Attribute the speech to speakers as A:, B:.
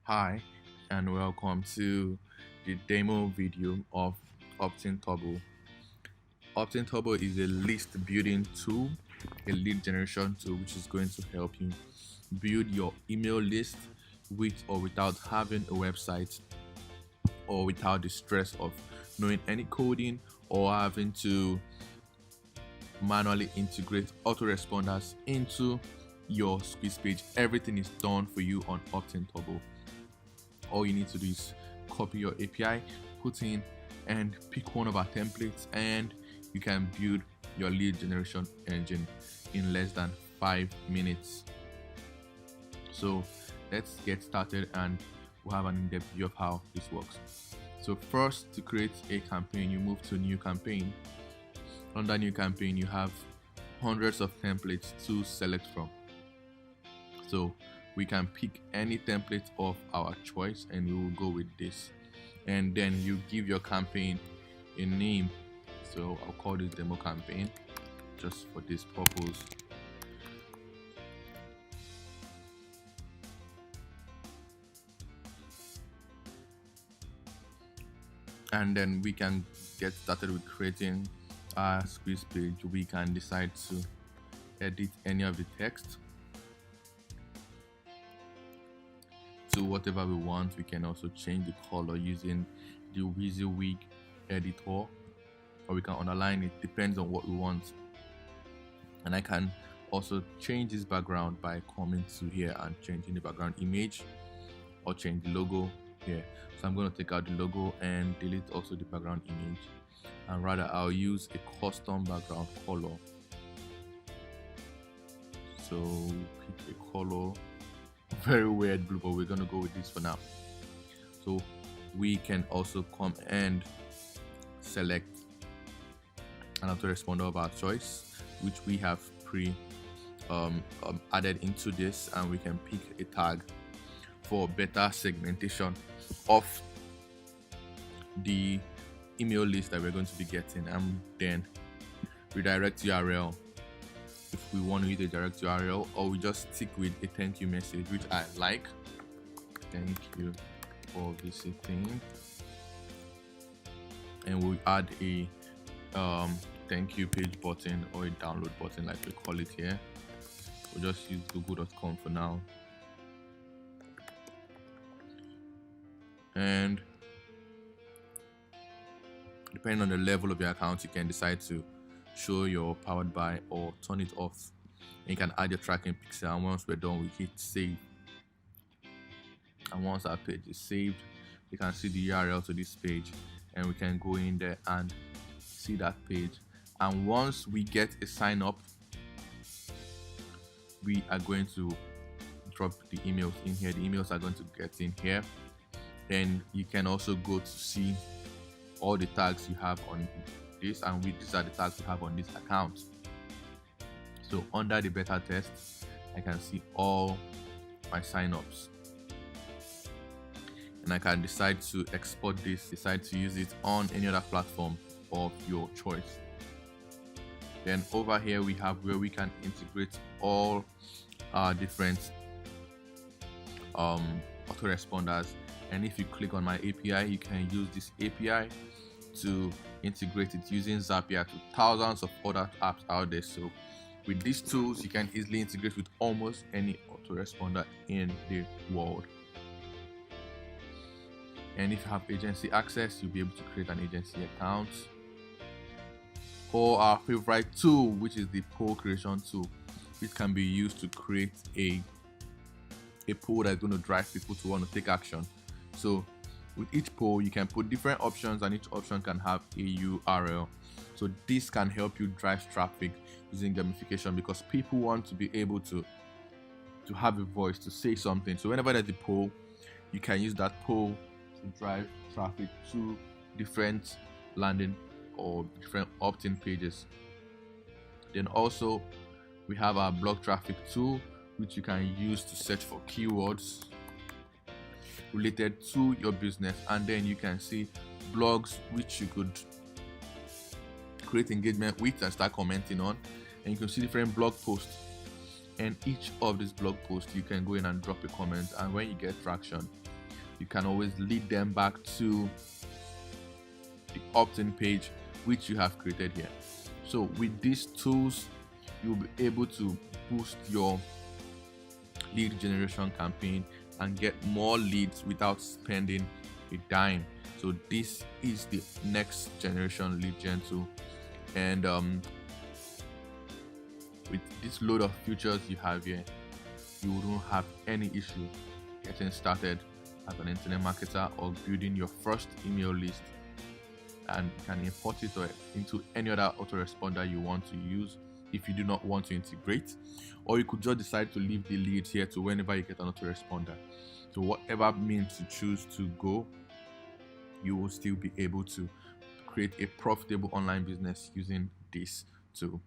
A: Hi, and welcome to the demo video of Optin Turbo. Optin Turbo is a list building tool, a lead generation tool, which is going to help you build your email list with or without having a website, or without the stress of knowing any coding or having to manually integrate autoresponders into your squeeze page. Everything is done for you on Optin Turbo. All you need to do is copy your API, put in, and pick one of our templates, and you can build your lead generation engine in less than 5 minutes. So let's get started, and we'll have an in-depth view of how this works. So first, to create a campaign, you move to new campaign. Under new campaign, you have hundreds of templates to select from. So we can pick any template of our choice and we will go with this, and then you give your campaign a name. So I'll call this demo campaign just for this purpose. And then we can get started with creating our squeeze page. We can decide to edit any of the text to whatever we want. We can also change the color using the WYSIWYG editor, or we can underline it, depends on what we want. And I can also change this background by coming to here and changing the background image, or change the logo here. So I'm going to take out the logo and delete also the background image, and rather I'll use a custom background color. So pick a color, very weird blue, but we're going to go with this for now. So we can also come and select an autoresponder of our choice, which we have pre added into this, and we can pick a tag for better segmentation of the email list that we're going to be getting, and then redirect URL if we want to use a direct URL, or we just stick with a thank you message, which I like. Thank you for visiting, and we'll add a thank you page button or a download button, like we call it here. We'll just use google.com for now. And depending on the level of your account, you can decide to show your powered by or turn it off. And you can add your tracking pixel, and once we're done, we hit save. And once our page is saved, you can see the URL to this page, and we can go in there and see that page. And once we get a sign up, we are going to drop the emails in here. The emails are going to get in here, and you can also go to see all the tags you have on this, and these are the tags we have on this account. So under the beta test, I can see all my signups, and I can decide to export this, decide to use it on any other platform of your choice. Then over here we have where we can integrate all our different autoresponders, and if you click on my API, you can use this API to integrate it using Zapier to thousands of other apps out there. So with these tools, you can easily integrate with almost any autoresponder in the world. And if you have agency access, you'll be able to create an agency account. Or our favorite tool, which is the poll creation tool, which can be used to create a poll that's going to drive people to want to take action. So with each poll, you can put different options, and each option can have a URL. So this can help you drive traffic using gamification, because people want to be able to have a voice, to say something. So whenever there's a poll, you can use that poll to drive traffic to different landing or different opt-in pages. Then also we have our blog traffic tool, which you can use to search for keywords related to your business, and then you can see blogs which you could create engagement with and start commenting on, and you can see different blog posts, and each of these blog posts you can go in and drop a comment, and when you get traction, you can always lead them back to the opt-in page which you have created here. So with these tools, you'll be able to boost your lead generation campaign and get more leads without spending a dime. So this is the next generation lead gen tool, and with this load of features you have here, you wouldn't have any issue getting started as an internet marketer or building your first email list, and you can import it into any other autoresponder you want to use if you do not want to integrate, or you could just decide to leave the leads here to whenever you get an autoresponder. So whatever means you choose to go, you will still be able to create a profitable online business using this tool.